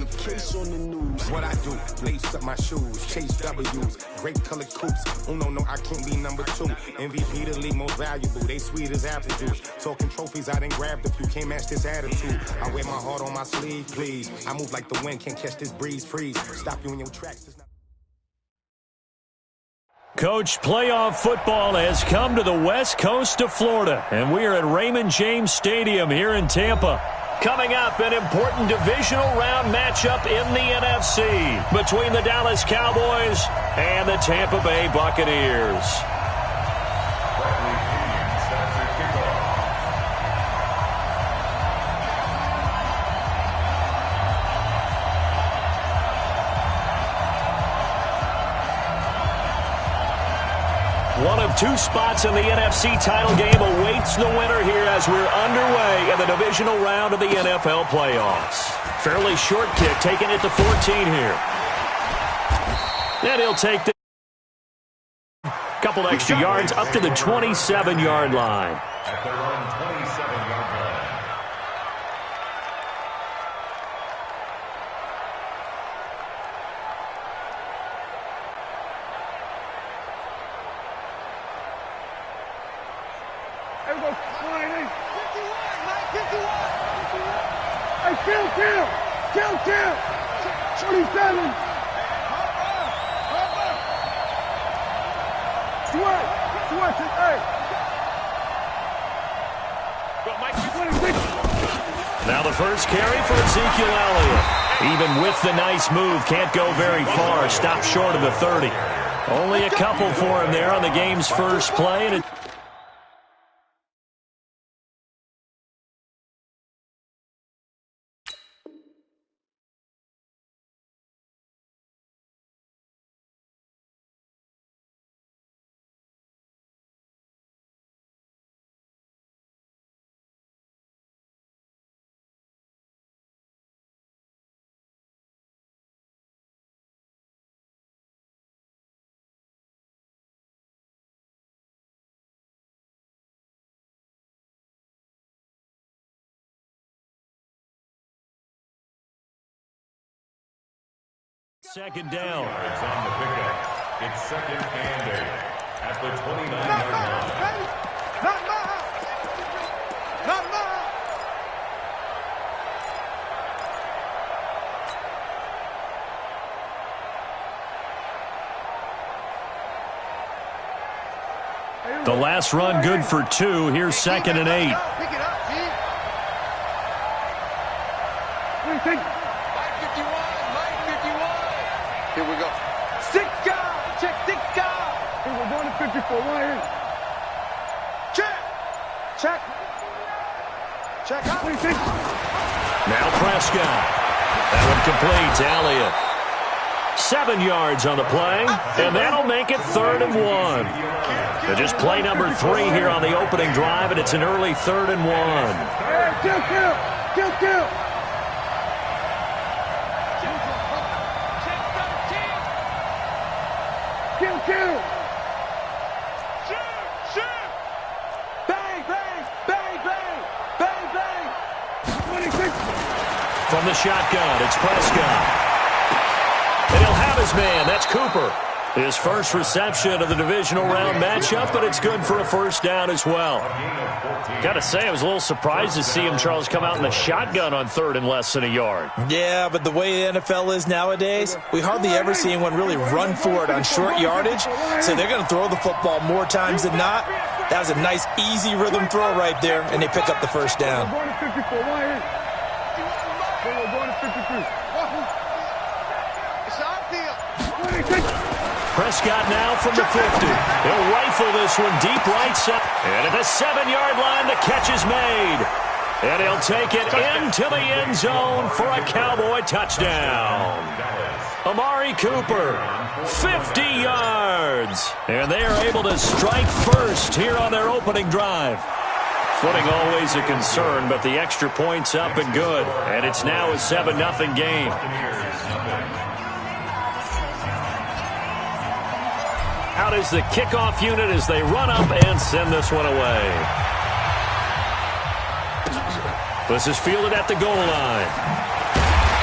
the case on the news. What I do, lace up my shoes, chase W's, grape colored coops. Uno, no, I can't be number 2. MVP the league most valuable, they sweet as apple juice. Talking trophies, I done grabbed a few, can't match this attitude. I wear my heart on my sleeve, please. I move like the wind, can't catch this breeze, freeze. Stop you in your tracks. Coach, playoff football has come to the west coast of Florida, and we are at Raymond James Stadium here in Tampa. Coming up, an important divisional round matchup in the NFC between the Dallas Cowboys and the Tampa Bay Buccaneers. One of two spots in the NFC title game awaits the winner here as we're underway in the divisional round of the NFL playoffs. Fairly short kick, taking it to 14 here. And he'll take the couple extra yards up to the 27-yard line. At their own 27-yard line. Kill! 27! Sweat, hey! Now the first carry for Ezekiel Elliott. Even with the nice move, can't go very far. Stop short of the 30. Only a couple for him there on the game's first play. And second down. It's on the pickup. It's second and 8 at the 29-yard line. Not mine! The last run good for 2. Here's second and 8. Pick it up, G. What do you think? Mike 51. Here we go. 6 guys. Check 6 guys. Here we're going to 54. Right here. Check. Out. What do you think? Now Prescott. That one complete to Elliott. 7 yards on the play, and that'll make it 3rd and 1. They're just play number 3 here on the opening drive, and it's an early 3rd and 1. Kill. Shoot. Bang. From the shotgun, it's Prescott. And he'll have his man. That's Cooper. His first reception of the divisional round matchup, but it's good for a first down as well. Got to say, I was a little surprised to see him, Charles, come out in the shotgun on 3rd and less than a yard. Yeah, but the way the NFL is nowadays, we hardly ever see anyone really run for it on short yardage, so they're going to throw the football more times than not. That was a nice, easy rhythm throw right there, and they pick up the first down. We're going to 54. Right here. We're going to 53. It's our deal. Prescott now from the 50. He'll rifle this one deep right side. And at the 7-yard line, the catch is made. And he'll take it into the end zone for a Cowboy touchdown. Amari Cooper, 50 yards. And they are able to strike first here on their opening drive. Footing always a concern, but the extra point's up and good. And it's now a 7-0 game. Out is the kickoff unit as they run up and send this one away. This is fielded at the goal line.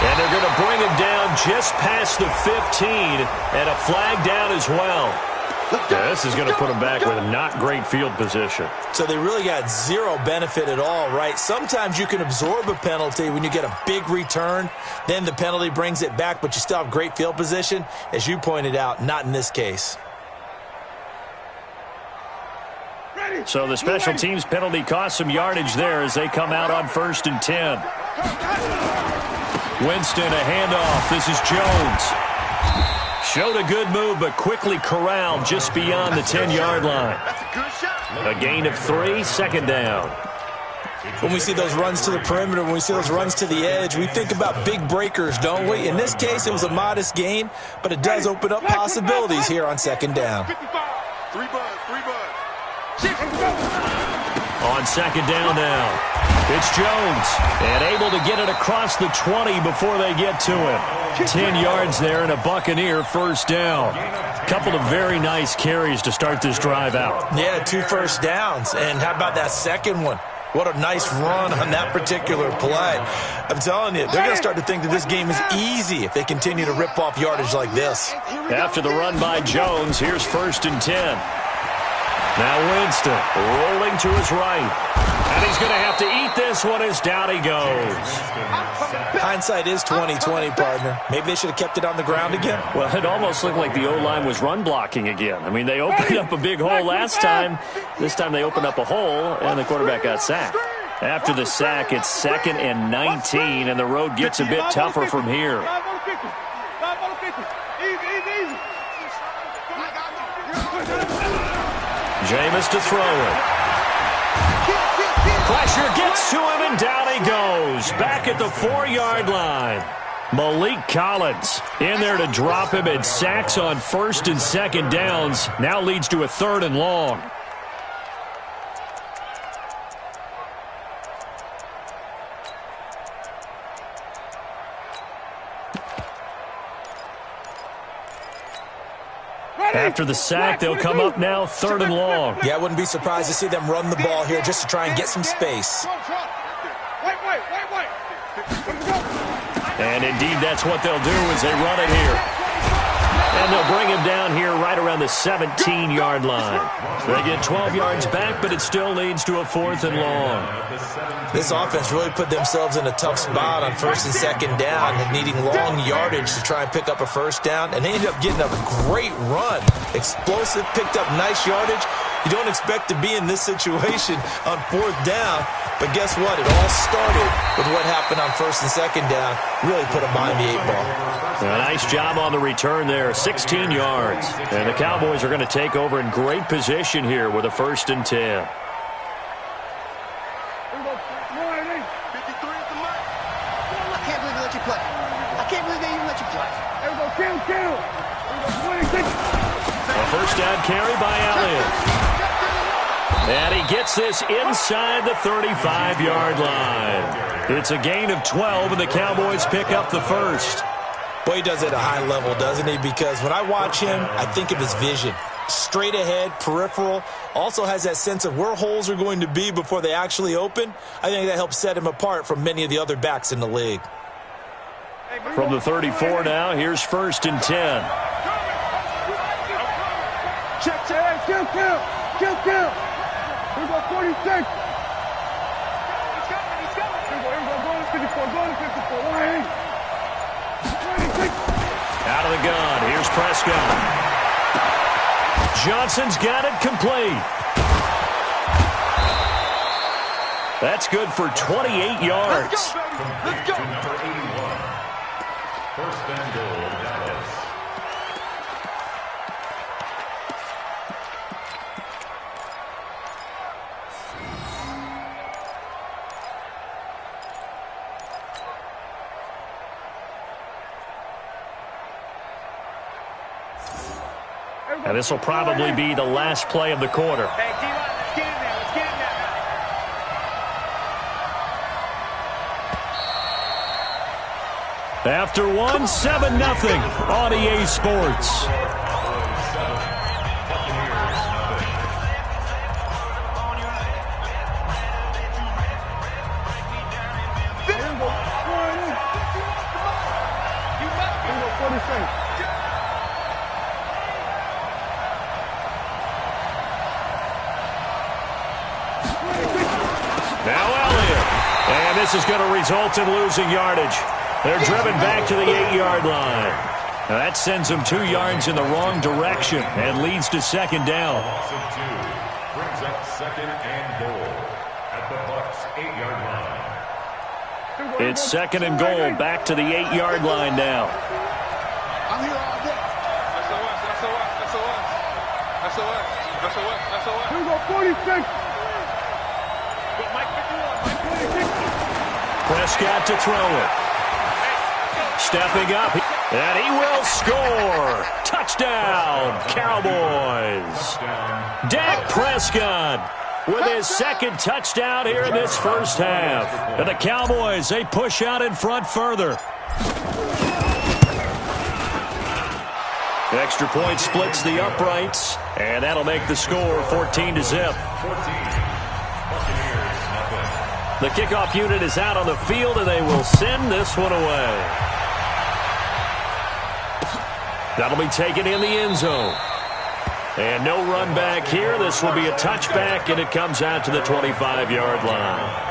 And they're going to bring him down just past the 15, and a flag down as well. Yeah, this is going to put them back with a not great field position. So they really got zero benefit at all, right? Sometimes you can absorb a penalty when you get a big return. Then the penalty brings it back, but you still have great field position. As you pointed out, not in this case. So the special teams penalty cost some yardage there as they come out on 1st and 10. Winston, a handoff. This is Jones. Showed a good move, but quickly corralled just beyond the 10-yard line. A gain of 3, 2nd down. When we see those runs to the perimeter, when we see those runs to the edge, we think about big breakers, don't we? In this case, it was a modest gain, but it does open up possibilities here on 2nd down. 3 buds. On 2nd down now. It's Jones, and able to get it across the 20 before they get to him. 10 yards there and a Buccaneer 1st down. Couple of very nice carries to start this drive out. Yeah, 2 first downs. And how about that second one? What a nice run on that particular play. I'm telling you, they're going to start to think that this game is easy if they continue to rip off yardage like this. After the run by Jones, here's 1st and 10. Now Winston rolling to his right. And he's going to have to eat this one as down he goes. Hindsight is 20/20, partner. Maybe they should have kept it on the ground again. Well, it almost looked like the O-line was run blocking again. I mean, they opened up a big hole last time. This time they opened up a hole, and the quarterback got sacked. After the sack, it's 2nd and 19, and the road gets a bit tougher from here. Jameis to throw it. Pressure gets to him, and down he goes. Back at the 4-yard line. Malik Collins in there to drop him, and sacks on 1st and 2nd downs. Now leads to a 3rd and long. After the sack, they'll come up now 3rd and long. Yeah, I wouldn't be surprised to see them run the ball here just to try and get some space. And indeed, that's what they'll do as they run it here. And they'll bring him down here right around the 17-yard line. They get 12 yards back, but it still leads to a 4th and long. This offense really put themselves in a tough spot on 1st and 2nd down, needing long yardage to try and pick up a 1st down, and they ended up getting a great run. Explosive, picked up nice yardage. You don't expect to be in this situation on 4th down, but guess what? It all started with what happened on 1st and 2nd down. Really put them behind the 8 ball. A nice job on the return there, 16 yards. And the Cowboys are going to take over in great position here with a 1st and 10. A 1st down carry by Elliott. And he gets this inside the 35-yard line. It's a gain of 12, and the Cowboys pick up the 1st. Boy, he does it at a high level, doesn't he? Because when I watch him, I think of his vision. Straight ahead, peripheral. Also has that sense of where holes are going to be before they actually open. I think that helps set him apart from many of the other backs in the league. From the 34 now, here's 1st and 10. Check, kill. Here we go, 46. Here we go, go to 54, Out of the gun, here's Prescott. Johnson's got it complete. That's good for 28 yards. Let's go. Number 81. 1st and goal, Dallas. And this will probably be the last play of the quarter. Hey, D-line, let's get in there. After one, 7-0 on EA Sports. Now Elliott. And this is going to result in losing yardage. They're driven back to the 8-yard line. Now that sends them 2 yards in the wrong direction and leads to second down. Loss of 2 brings up second and goal at the Bucs' 8-yard line. It's second and goal back to the 8-yard line now. I'm here all day. SOS. Here we go, 46. Prescott to throw it. Stepping up, and he will score. Touchdown, Cowboys. Dak Prescott with his second touchdown here in this first half. And the Cowboys, they push out in front further. The extra point splits the uprights, and that'll make the score 14-0. The kickoff unit is out on the field, and they will send this one away. That'll be taken in the end zone. And no run back here. This will be a touchback, and it comes out to the 25-yard line.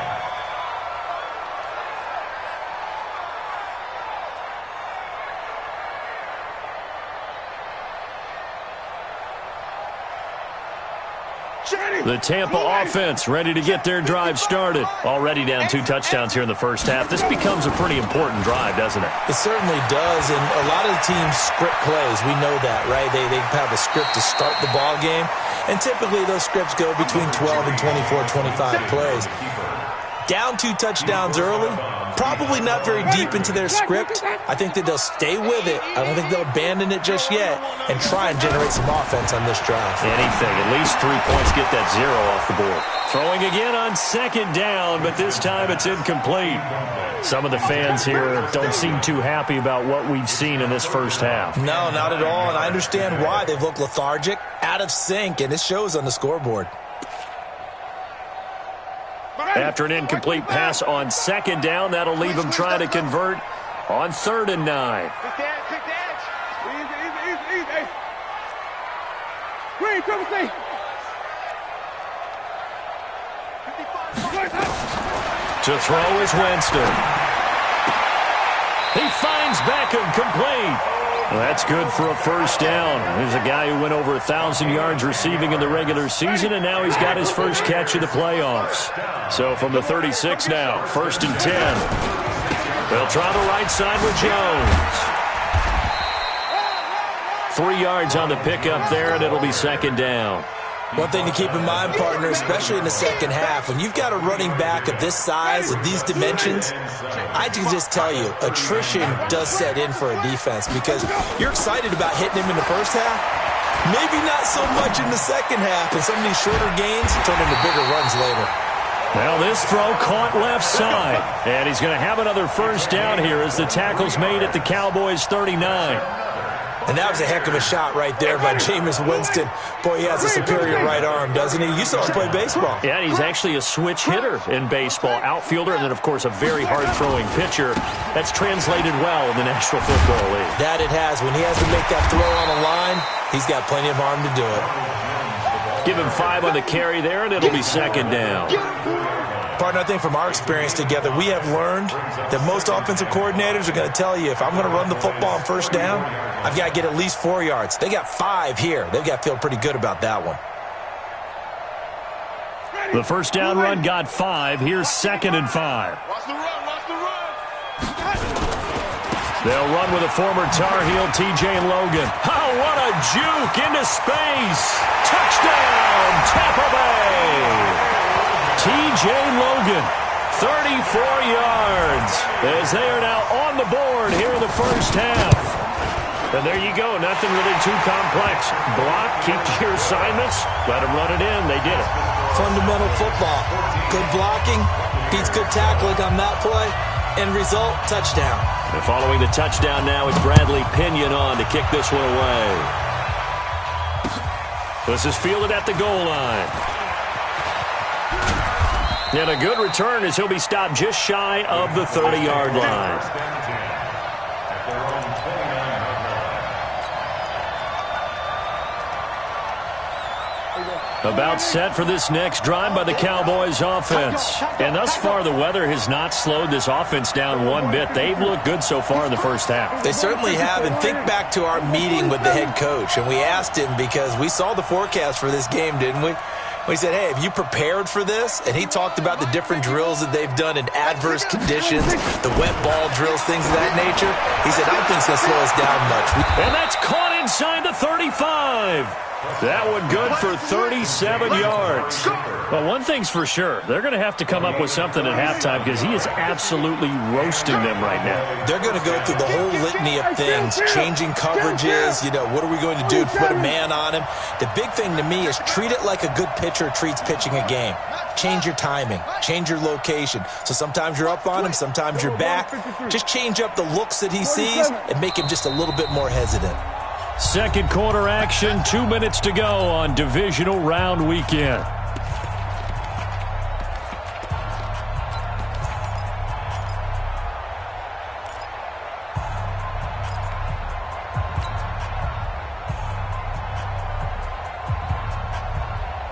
The Tampa offense ready to get their drive started. Already down 2 touchdowns here in the first half. This becomes a pretty important drive, doesn't it? It certainly does, and a lot of the teams script plays. We know that, right? They have a script to start the ball game, and typically those scripts go between 12 and 24, 25 plays. Down 2 touchdowns early, probably not very deep into their script. I think that they'll stay with it. I don't think they'll abandon it just yet and try and generate some offense on this drive. Anything. At least 3 points, get that 0 off the board. Throwing again on second down, but this time it's incomplete. Some of the fans here don't seem too happy about what we've seen in this first half. No, not at all, and I understand why. They've looked lethargic, out of sync, and it shows on the scoreboard. After an incomplete pass on second down, that'll leave them trying to convert on 3rd and 9. To throw is Winston. He finds Beckham complete. Well, that's good for a first down. There's a guy who went over 1,000 yards receiving in the regular season, and now he's got his first catch of the playoffs. So from the 36 now, 1st and 10. They'll try the right side with Jones. 3 yards on the pickup there, and it'll be second down. One thing to keep in mind, partner, especially in the second half, when you've got a running back of this size, of these dimensions, I can just tell you, attrition does set in for a defense because you're excited about hitting him in the first half. Maybe not so much in the second half, and some of these shorter gains turn into bigger runs later. Well, this throw caught left side, and he's going to have another first down here as the tackle's made at the Cowboys' 39. And that was a heck of a shot right there by Jameis Winston. Boy, he has a superior right arm, doesn't he? You saw him play baseball. Yeah, he's actually a switch hitter in baseball. Outfielder, and then, of course, a very hard-throwing pitcher. That's translated well in the National Football League. That it has. When he has to make that throw on a line, he's got plenty of arm to do it. Give him 5 on the carry there, and it'll be second down. Partner, I think from our experience together, we have learned that most offensive coordinators are going to tell you, if I'm going to run the football on first down, I've got to get at least 4 yards. They got 5 here. They've got to feel pretty good about that one. The first down run got 5. Here's 2nd and 5. Watch the run, watch the run. They'll run with a former Tar Heel, T.J. Logan. Oh, what a juke into space. Touchdown, Tampa Bay. T.J. Logan, 34 yards, as they are now on the board here in the first half. And there you go, nothing really too complex. Block, keep to your assignments, let them run it in. They did it. Fundamental football. Good blocking, beats good tackling on that play, end result, touchdown. And following the touchdown now is Bradley Pinion on to kick this one away. This is fielded at the goal line. And a good return as he'll be stopped just shy of the 30-yard line. About set for this next drive by the Cowboys offense. And thus far, the weather has not slowed this offense down one bit. They've looked good so far in the first half. They certainly have. And think back to our meeting with the head coach. And we asked him, because we saw the forecast for this game, didn't we? We said, hey, have you prepared for this? And he talked about the different drills that they've done in adverse conditions, the wet ball drills, things of that nature. He said, I don't think it's going to slow us down much. And that's caught inside the 35. That one good for 37 yards. Well, one thing's for sure. They're going to have to come up with something at halftime because he is absolutely roasting them right now. They're going to go through the whole litany of things, changing coverages, what are we going to do to put a man on him? The big thing to me is treat it like a good pitcher treats pitching a game. Change your timing, change your location. So sometimes you're up on him, sometimes you're back. Just change up the looks that he sees and make him just a little bit more hesitant. Second quarter action, 2 minutes to go on divisional round weekend.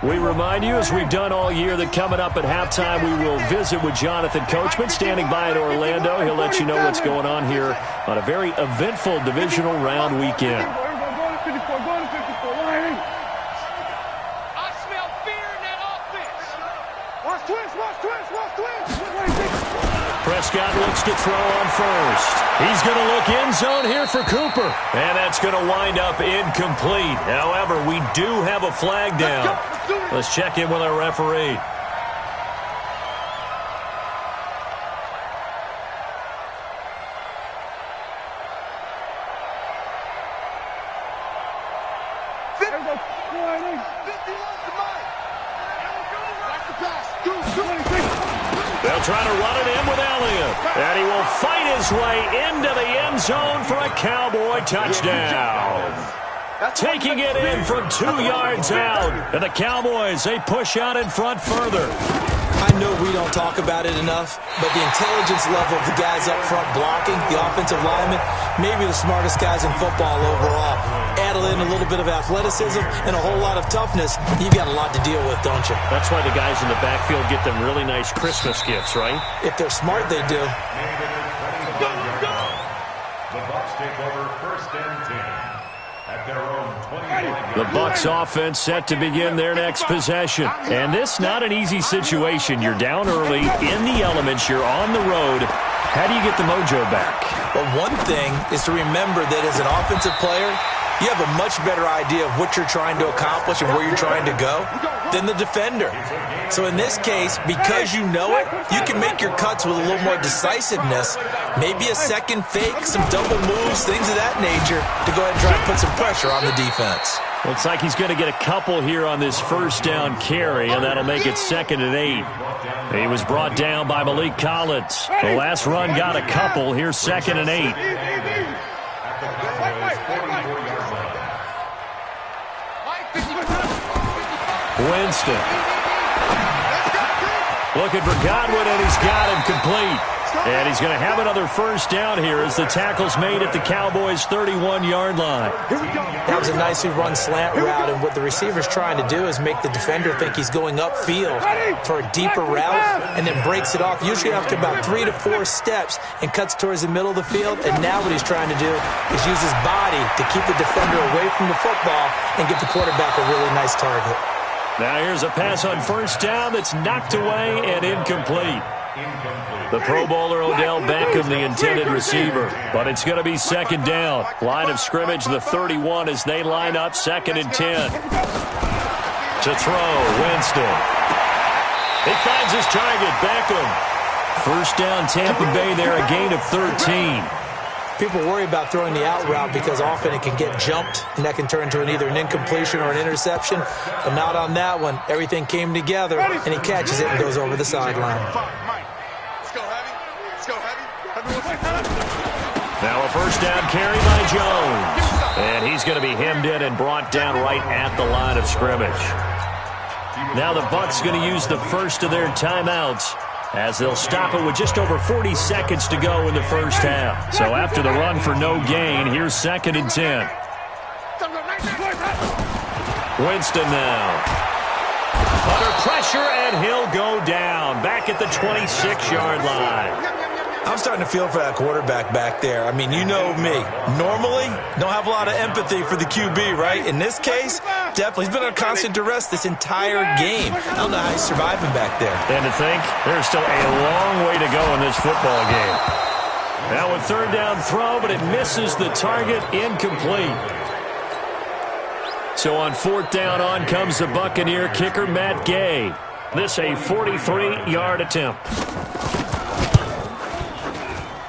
We remind you, as we've done all year, that coming up at halftime, we will visit with Jonathan Coachman, standing by in Orlando. He'll let you know what's going on here on a very eventful divisional round weekend. I smell fear in that offense. Watch twins, watch twins, watch twins. Prescott looks to throw on first. He's going to look end zone here for Cooper. And that's going to wind up incomplete. However, we do have a flag down. Let's check in with our referee. They'll try to run it in with Elliott. And he will fight his way into the end zone for a Cowboy touchdown. Taking it in from 2 yards out. And the Cowboys, they push out in front further. I know we don't talk about it enough, but the intelligence level of the guys up front blocking, the offensive linemen, maybe the smartest guys in football overall. Add in a little bit of athleticism and a whole lot of toughness, you've got a lot to deal with, don't you? That's why the guys in the backfield get them really nice Christmas gifts, right? If they're smart, they do. The Bucs take over first and 10 at their own 20. The Bucs offense set to begin their next possession. And this not an easy situation. You're down early, in the elements, you're on the road. How do you get the mojo back? Well, one thing is to remember that as an offensive player, you have a much better idea of what you're trying to accomplish and where you're trying to go than the defender. So in this case, because you know it, you can make your cuts with a little more decisiveness, maybe a second fake, some double moves, things of that nature, to go ahead and try and put some pressure on the defense. Looks like he's going to get a couple here on this first down carry, and that'll make it 2nd and 8. He was brought down by Malik Collins. The last run got a couple. Here's 2nd and 8. Winston. Looking for Godwin, and he's got him complete. And he's going to have another first down here as the tackle's made at the Cowboys' 31-yard line. That was a nicely run slant route, and what the receiver's trying to do is make the defender think he's going upfield for a deeper route and then breaks it off, usually after about 3 to 4 steps, and cuts towards the middle of the field. And now what he's trying to do is use his body to keep the defender away from the football and give the quarterback a really nice target. Now here's a pass on first down that's knocked away and incomplete. The Pro Bowler Odell Beckham, the intended receiver. But it's going to be 2nd down. Line of scrimmage, the 31 as they line up, 2nd and 10. To throw, Winston. He finds his target, Beckham. First down, Tampa Bay there, a gain of 13. People worry about throwing the out route because often it can get jumped, and that can turn into either an incompletion or an interception. But not on that one. Everything came together, and he catches it and goes over the sideline. Now a first down carry by Jones. And he's going to be hemmed in and brought down right at the line of scrimmage. Now the Bucs going to use the first of their timeouts, as they'll stop it with just over 40 seconds to go in the first half. So after the run for no gain, here's 2nd and 10. Winston now. Under pressure, and he'll go down. Back at the 26-yard line. I'm starting to feel for that quarterback back there. I mean, you know me. Normally, don't have a lot of empathy for the QB, right? In this case, definitely. He's been on constant duress this entire game. I don't know how he's surviving back there. And to think, there's still a long way to go in this football game. Now a third down throw, but it misses the target, incomplete. So on fourth down, on comes the Buccaneer kicker, Matt Gay. This a 43-yard attempt.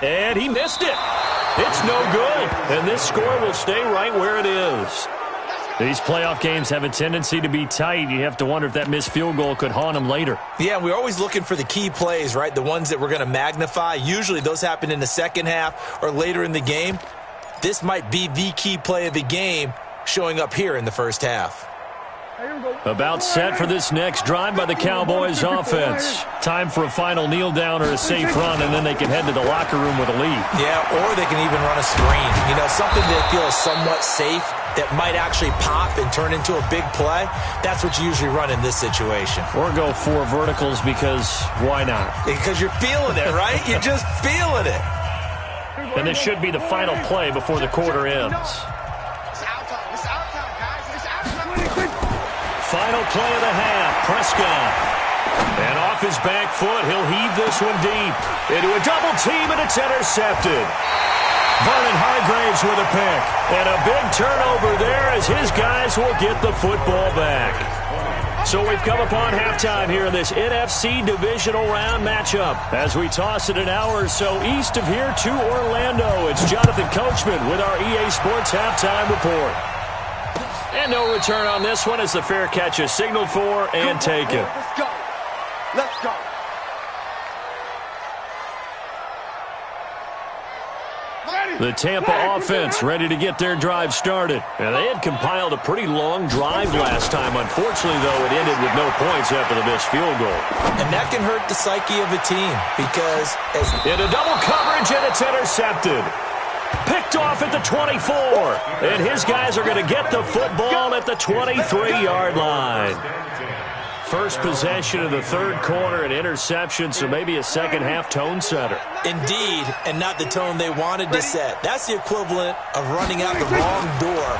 And he missed it. It's no good. And this score will stay right where it is. These playoff games have a tendency to be tight. You have to wonder if that missed field goal could haunt them later. Yeah, we're always looking for the key plays, right? The ones that we're going to magnify. Usually those happen in the second half or later in the game. This might be the key play of the game showing up here in the first half. About set for this next drive by the Cowboys offense. Time for a final kneel down or a safe run, and then they can head to the locker room with a lead. Yeah, or they can even run a screen. You know, something that feels somewhat safe that might actually pop and turn into a big play. That's what you usually run in this situation. Or go 4 verticals because why not? Because you're feeling it, right? You're just feeling it. And this should be the final play before the quarter ends. Final play of the half, Prescott. And off his back foot, he'll heave this one deep. Into a double team, and it's intercepted. Vernon Hargraves with a pick. And a big turnover there as his guys will get the football back. So we've come upon halftime here in this NFC divisional round matchup. As we toss it an hour or so east of here to Orlando, it's Jonathan Coachman with our EA Sports Halftime Report. And no return on this one as the fair catch is signaled for and taken. Let's go. Let's go. The Tampa offense ready to get their drive started. And they had compiled a pretty long drive last time. Unfortunately, though, it ended with no points after the missed field goal. And that can hurt the psyche of a team because into double coverage, and it's intercepted. Picked off at the 24. And his guys are going to get the football at the 23-yard line. First possession of the third quarter, an interception, so maybe a second-half tone setter. Indeed, and not the tone they wanted to set. That's the equivalent of running out the wrong door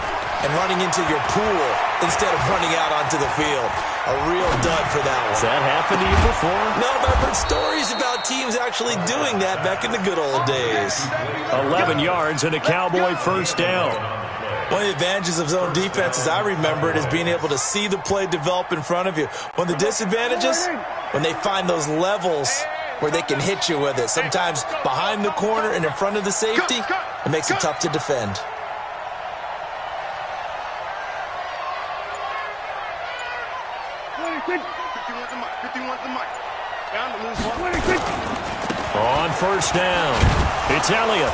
and running into your pool instead of running out onto the field. A real dud for that one. Has that happened to you before? No, but I've heard stories about teams actually doing that back in the good old days. 11 yards and a Cowboy first down. One of the advantages of zone defense, as I remember it, is being able to see the play develop in front of you. One of the disadvantages, when they find those levels where they can hit you with it, sometimes behind the corner and in front of the safety, it makes it tough to defend. On first down, it's Elliott.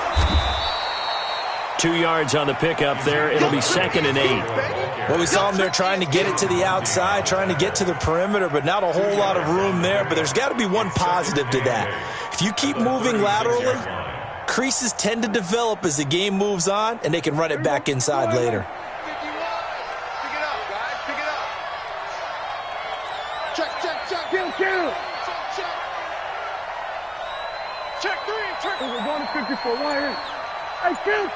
2 yards on the pickup there. It'll be 2nd and 8. Well, we saw them there trying to get it to the outside, trying to get to the perimeter, but not a whole lot of room there. But there's got to be one positive to that. If you keep moving laterally, creases tend to develop as the game moves on, and they can run it back inside later. Pick it up, guys. Pick it up. Check. Kill. Check 3. Check. We're going to 54. Why? Hey, kill!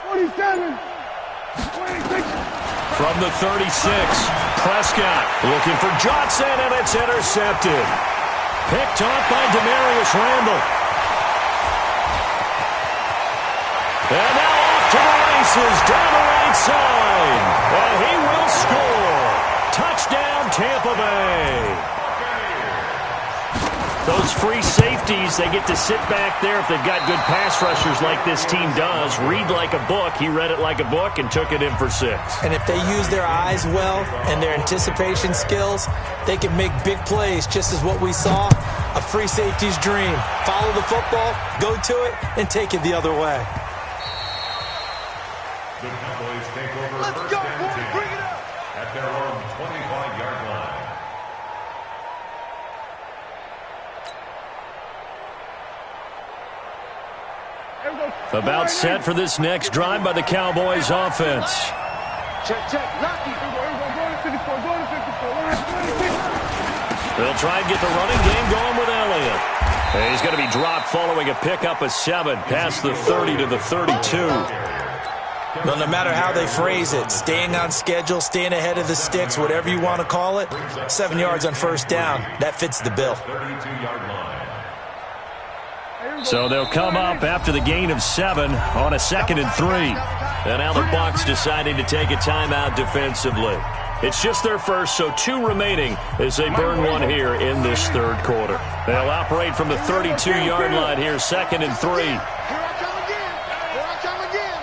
47! 26! From the 36, Prescott looking for Johnson, and it's intercepted. Picked off by Demarius Randall. And now off to the races down the right side. And he will score. Touchdown, Tampa Bay. Those free safeties, they get to sit back there if they've got good pass rushers like this team does. Read like a book. He read it like a book and took it in for 6. And if they use their eyes well and their anticipation skills, they can make big plays, just as what we saw, a free safety's dream. Follow the football, go to it, and take it the other way. The Cowboys take over. Let's go, boys. Bring it up. At their own 25-yard line. About set for this next drive by the Cowboys offense. Check. Lucky. Go to 54. They'll try and get the running game going with Elliott. And he's going to be dropped following a pickup of 7 past the 30 to the 32. Well, no matter how they phrase it, staying on schedule, staying ahead of the sticks, whatever you want to call it, 7 yards on first down, that fits the bill. So they'll come up after the gain of 7 on a 2nd and 3. And now the Bucs deciding to take a timeout defensively. It's just their first, so 2 remaining as they burn 1 here in this 3rd quarter. They'll operate from the 32-yard line here, 2nd and 3. Here I come again. Here I come again.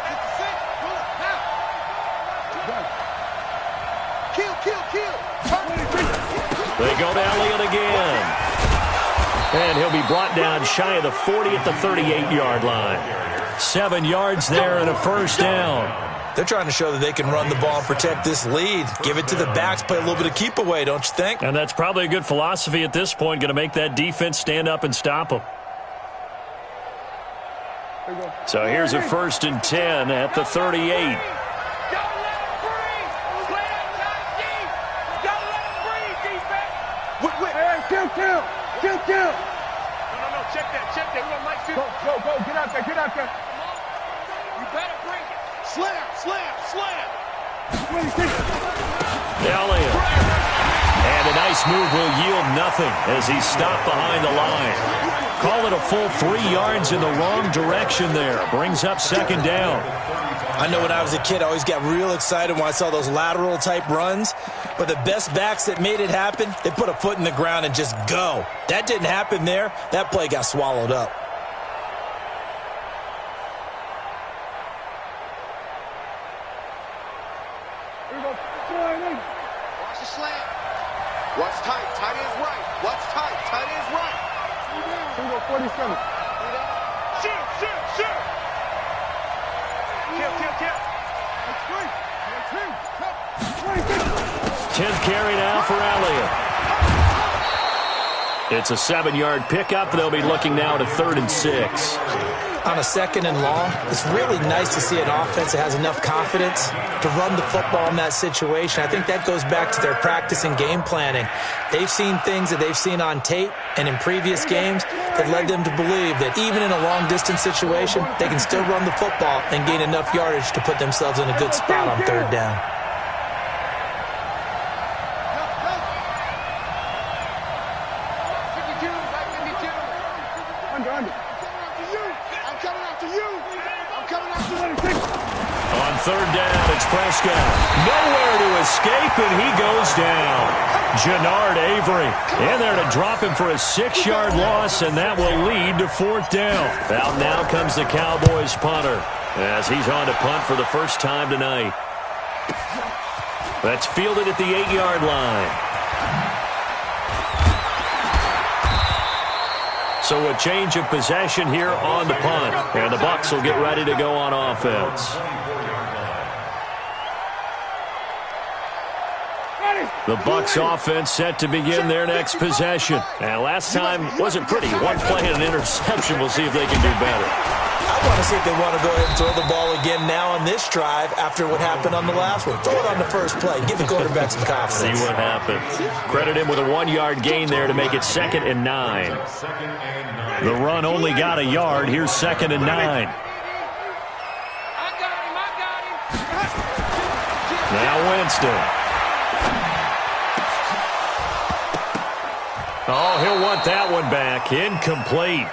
Get the set. Pull it. Now. Kill. They go to Elliott again. And he'll be brought down shy of the 40 at the 38-yard line. 7 yards there and a first down. They're trying to show that they can run the ball and protect this lead. Give it to the backs, play a little bit of keep away, don't you think? And that's probably a good philosophy at this point, going to make that defense stand up and stop them. So here's a 1st and 10 at the 38. Kill. No, check that. We don't like to. Go, get out there. You better bring it. Slam. Elliott. And a nice move will yield nothing as he's stopped behind the line. Call it a full 3 yards in the wrong direction there. Brings up 2nd down. I know when I was a kid, I always got real excited when I saw those lateral-type runs. But the best backs that made it happen, they put a foot in the ground and just go. That didn't happen there. That play got swallowed up. Watch the slant. What's tight? Tight is right. What's tight? Tight is right. 47. Shoot. Kill. 10th carry now for Elliott. It's a 7-yard pickup. They'll be looking now to 3rd and 6. On a 2nd and long, it's really nice to see an offense that has enough confidence to run the football in that situation. I think that goes back to their practice and game planning. They've seen things that they've seen on tape and in previous games that led them to believe that even in a long-distance situation, they can still run the football and gain enough yardage to put themselves in a good spot on 3rd down. On 3rd down, it's Prescott. Nowhere to escape, and he goes down. Jannard Avery in there to drop him for a 6-yard loss, and that will lead to 4th down. Out now comes the Cowboys punter as he's on to punt for the first time tonight. That's fielded at the 8-yard line. So a change of possession here on the punt. And the Bucs will get ready to go on offense. The Bucs offense set to begin their next possession. And last time wasn't pretty. 1 play and an interception. We'll see if they can do better. I want to see if they want to go ahead and throw the ball again now on this drive after what happened on the last one. Throw it on the first play. Give the quarterback some confidence. See what happens. Credit him with a 1-yard gain there to make it 2nd and 9. The run only got a yard. Here's 2nd and 9. I got him. Now Winston. Oh, he'll want that one back. Incomplete.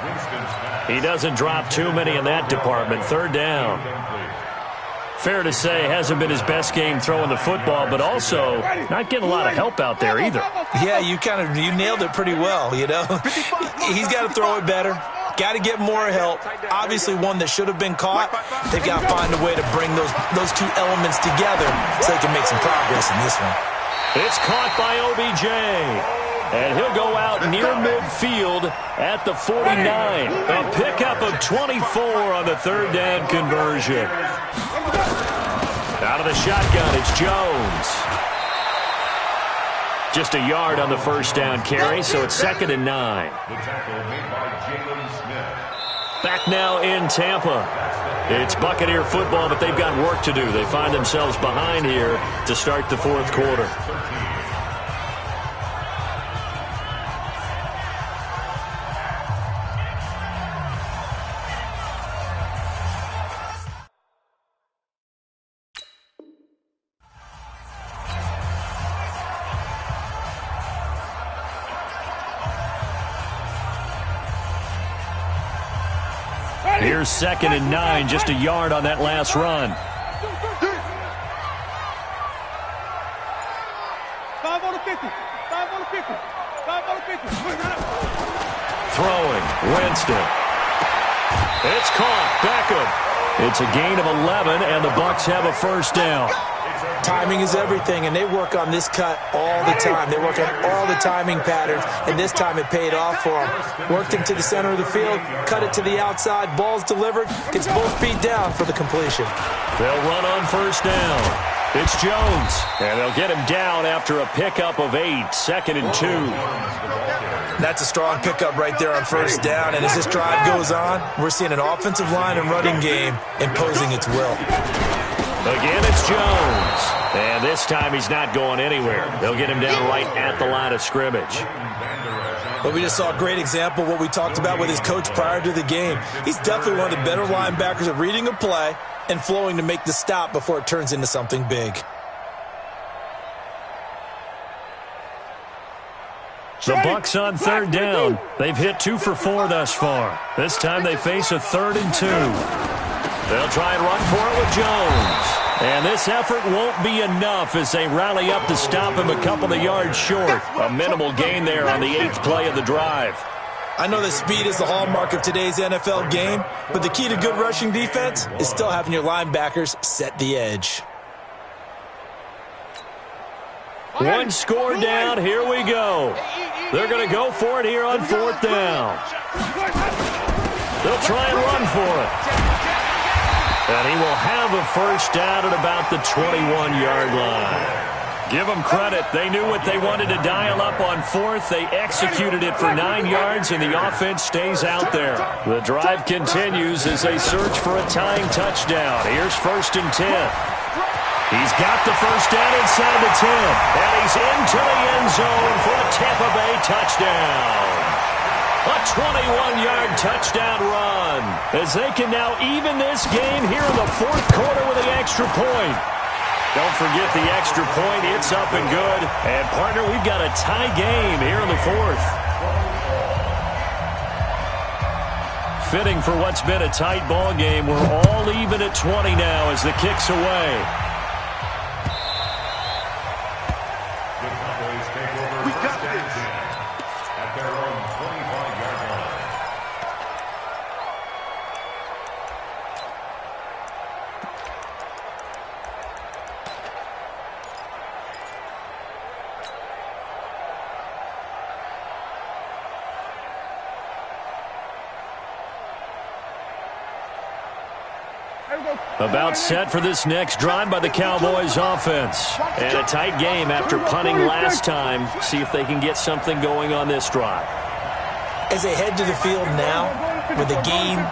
He doesn't drop too many in that department. 3rd down. Fair to say, hasn't been his best game throwing the football, but also not getting a lot of help out there either. Yeah, you nailed it pretty well, you know. He's got to throw it better. Got to get more help. Obviously one that should have been caught. They've got to find a way to bring those 2 elements together so they can make some progress in this one. It's caught by OBJ. And he'll go out near midfield at the 49. A pickup of 24 on the 3rd down conversion. Out of the shotgun, it's Jones. Just a yard on the first down carry, so it's 2nd and 9. Back now in Tampa. It's Buccaneer football, but they've got work to do. They find themselves behind here to start the 4th quarter. Here's 2nd and 9, just a yard on that last run. 5 on the 50. 5 on the 50. 5 on the 50. Throwing, Winston. It's caught, Beckham. It's a gain of 11, and the Bucs have a first down. Timing is everything, and they work on this cut all the time. They work on all the timing patterns, and this time it paid off for them. Worked him to the center of the field, cut it to the outside, ball's delivered, gets both feet down for the completion. They'll run on first down. It's Jones, and they'll get him down after a pickup of 8, 2nd and 2. That's a strong pickup right there on first down, and as this drive goes on, we're seeing an offensive line and running game imposing its will. Again, it's Jones, and this time he's not going anywhere. They'll get him down right at the line of scrimmage. But we just saw a great example of what we talked about with his coach prior to the game. He's definitely one of the better linebackers at reading a play and flowing to make the stop before it turns into something big. The Bucs on third down. They've hit 2 for 4 thus far. This time they face a 3rd and 2. They'll try and run for it with Jones. And this effort won't be enough as they rally up to stop him a couple of yards short. A minimal gain there on the 8th play of the drive. I know that speed is the hallmark of today's NFL game, but the key to good rushing defense is still having your linebackers set the edge. One score down, here we go. They're going to go for it here on 4th down. They'll try and run for it. And he will have a first down at about the 21-yard line. Give them credit. They knew what they wanted to dial up on 4th. They executed it for 9 yards, and the offense stays out there. The drive continues as they search for a tying touchdown. Here's 1st and 10. He's got the first down inside the 10, and he's into the end zone for a Tampa Bay touchdown. A 21-yard touchdown run as they can now even this game here in the 4th quarter with the extra point. Don't forget the extra point. It's up and good. And, partner, we've got a tie game here in the 4th. Fitting for what's been a tight ball game. We're all even at 20 now as the kick's away. About set for this next drive by the Cowboys offense. And a tight game after punting last time. See if they can get something going on this drive. As they head to the field now, with the game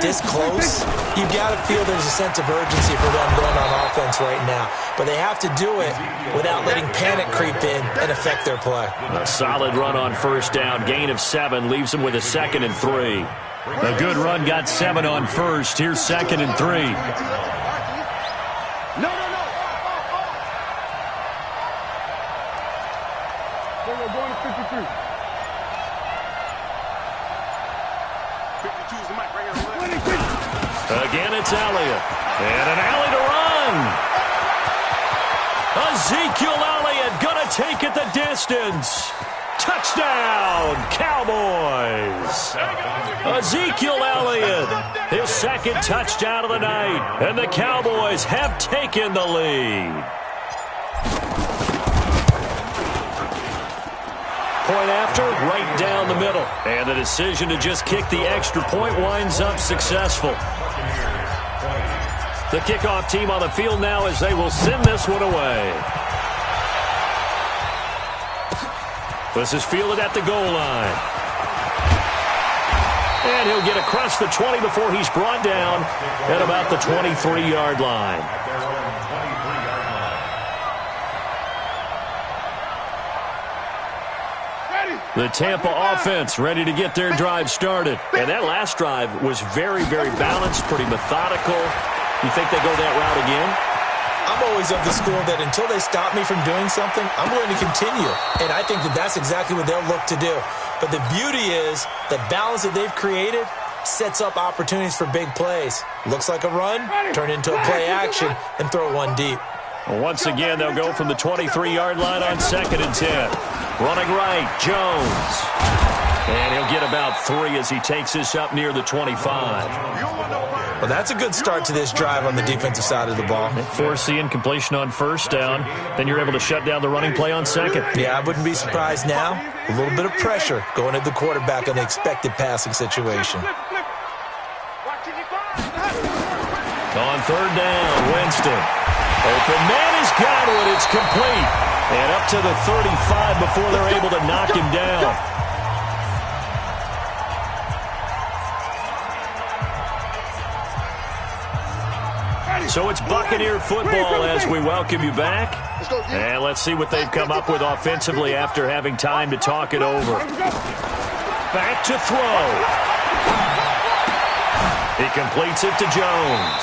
this close, you've got to feel there's a sense of urgency for them going on offense right now. But they have to do it without letting panic creep in and affect their play. A solid run on first down. Gain of 7 leaves them with a 2nd and 3. A good run got 7 on first. Here's 2nd and 3. No. We're going to 53. 52 is the mic right here. Again, it's Elliott. And an alley to run. Ezekiel Elliott going to take it the distance. Touchdown, Cowboys. Ezekiel Elliott, his 2nd touchdown of the night, and the Cowboys have taken the lead. Point after, right down the middle. And the decision to just kick the extra point winds up successful. The kickoff team on the field now as they will send this one away. This is fielded at the goal line. And he'll get across the 20 before he's brought down at about the 23-yard line. The Tampa offense ready to get their drive started. And that last drive was very, very balanced, pretty methodical. You think they go that route again? I'm always of the school that until they stop me from doing something, I'm going to continue. And I think that that's exactly what they'll look to do. But the beauty is the balance that they've created sets up opportunities for big plays. Looks like a run, turn into a play action, and throw one deep. Well, once again, they'll go from the 23-yard line on 2nd and 10. Running right, Jones. And he'll get about 3 as he takes this up near the 25. Well, that's a good start to this drive on the defensive side of the ball. They force the incompletion on 1st down. Then you're able to shut down the running play on 2nd. Yeah, I wouldn't be surprised now. A little bit of pressure going at the quarterback in the expected passing situation. On 3rd down, Winston. Open man has got it. It's complete. And up to the 35 before they're able to knock him down. So it's Buccaneer football as we welcome you back. And let's see what they've come up with offensively after having time to talk it over. Back to throw. He completes it to Jones.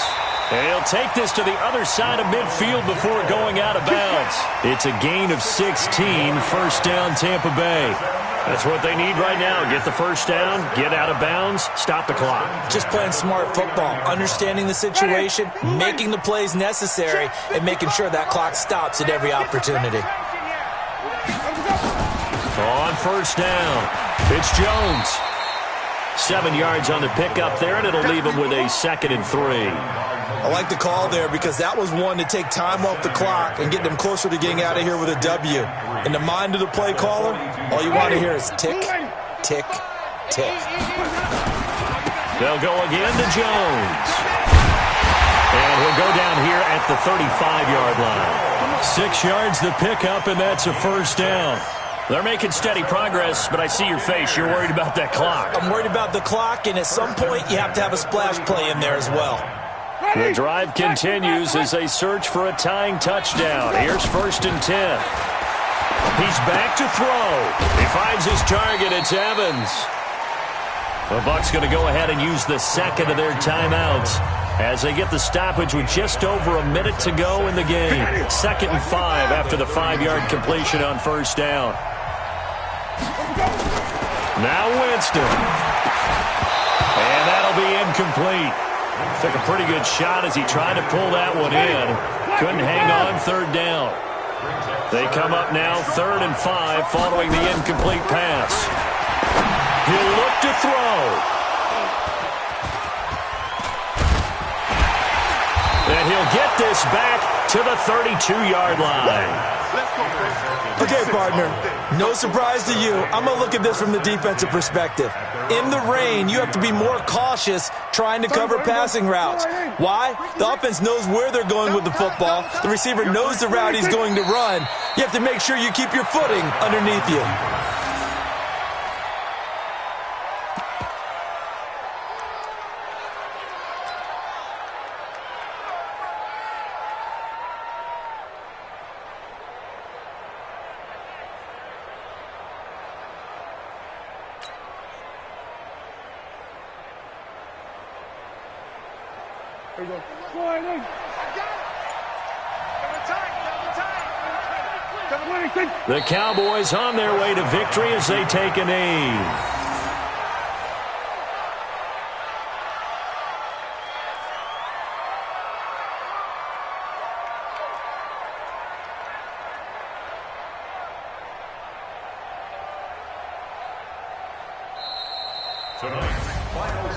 And he'll take this to the other side of midfield before going out of bounds. It's a gain of 16, 1st down Tampa Bay. That's what they need right now. Get the 1st down, get out of bounds, stop the clock. Just playing smart football, understanding the situation, making the plays necessary, and making sure that clock stops at every opportunity. On 1st down, it's Jones. 7 yards on the pickup there, and it'll leave him with a 2nd and 3. I like the call there because that was one to take time off the clock and get them closer to getting out of here with a W. In the mind of the play caller, all you want to hear is tick, tick, tick. They'll go again to Jones. And he'll go down here at the 35-yard line. 6 yards the pickup, and that's a 1st down. They're making steady progress, but I see your face. You're worried about that clock. I'm worried about the clock, and at some point you have to have a splash play in there as well. The drive continues as they search for a tying touchdown. Here's 1st and 10. He's back to throw. He finds his target. It's Evans. The Bucs going to go ahead and use the 2nd of their timeouts as they get the stoppage with just over a minute to go in the game. 2nd and 5 after the 5-yard completion on 1st down. Now Winston. And that'll be incomplete. Took a pretty good shot as he tried to pull that one in. Couldn't hang on 3rd down. They come up now 3rd and 5 following the incomplete pass. He'll look to throw. And he'll get this back to the 32-yard line. Okay, partner, no surprise to you. I'm going to look at this from the defensive perspective. In the rain, you have to be more cautious trying to cover passing routes. Why? The offense knows where they're going with the football. The receiver knows the route he's going to run. You have to make sure you keep your footing underneath you. The Cowboys on their way to victory as they take a knee.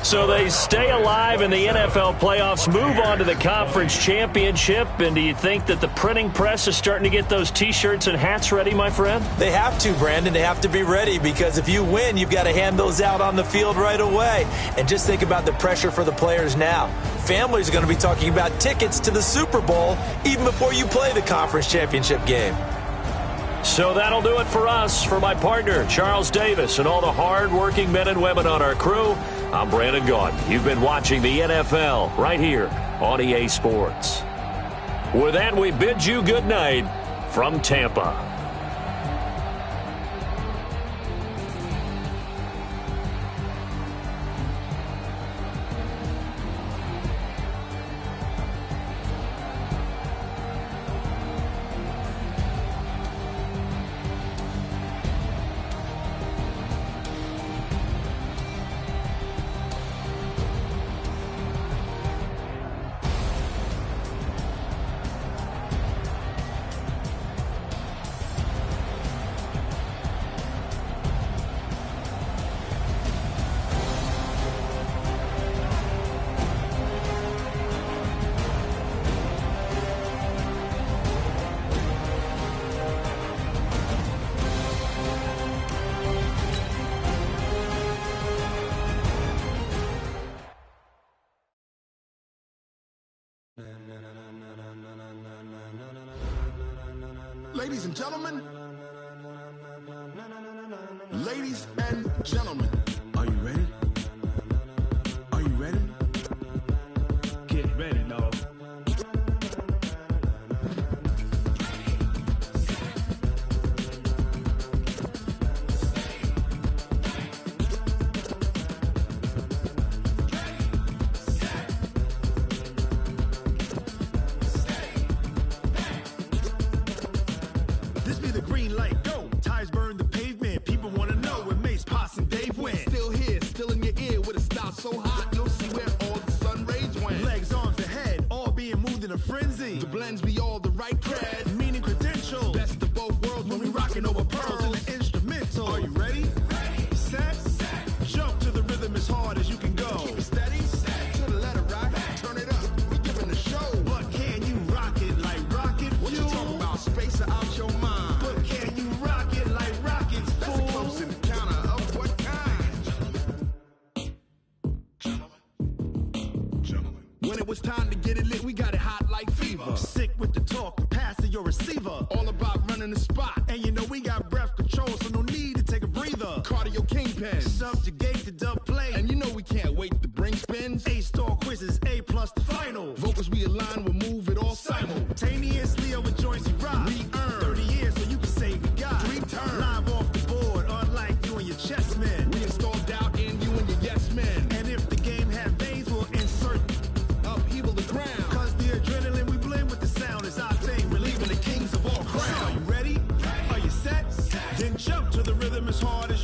So they stay alive in the NFL playoffs, move on to the conference championship. And do you think that the printing press is starting to get those T-shirts and hats ready, my friend? They have to, Brandon. They have to be ready because if you win, you've got to hand those out on the field right away. And just think about the pressure for the players now. Families are going to be talking about tickets to the Super Bowl even before you play the conference championship game. So that'll do it for us. For my partner, Charles Davis, and all the hard-working men and women on our crew, I'm Brandon Gaudin. You've been watching the NFL right here on EA Sports. With that, we bid you good night from Tampa. Ladies and gentlemen. Ladies and gentlemen. Are you ready? Are you ready? Get ready, dog. This be the green light, go. Tires burn the pavement. People want to know where Mace, Pops, and Dave went. Still here, still in your ear with a style so hot, you'll see where all the sun rays went. Legs, arms, and head, all being moved in a frenzy. The blends be all the right cred. Meaning credentials. Best of both worlds when we rockin' over pearls. In the instrumental. Are you ready? Set. Jump to the rhythm as hard as you can go. Keep it steady, to the letter rock. Turn it up, we giving a show. But can you rock it like rocket fuel? What you talking about? Space or out your mind? But can you rock it like rockets, That's a fool? close encounter of what kind? Gentlemen. When it was time to get it lit, we got it hot like fever. Sick with the talk, passing your receiver. All about running the spot. And you know we got breath control, so no need to take a breather. Cardio kingpin. Subjugate the dub play. And you know we can't wait to bring spins. A-star quizzes, A+ the final. Vocals we align, we'll move it all Simultaneously over joints we rock. We earn 30 years, so you can say we got 3 turns. live off the board, unlike you and your chess men. We install doubt in you and your yes men. And if the game had veins, we'll insert Upheaval the ground. cause the adrenaline we blend with the sound is our thing, relieving the kings of all crowns. So are you ready? Are you set? Then jump to the rhythm as hard as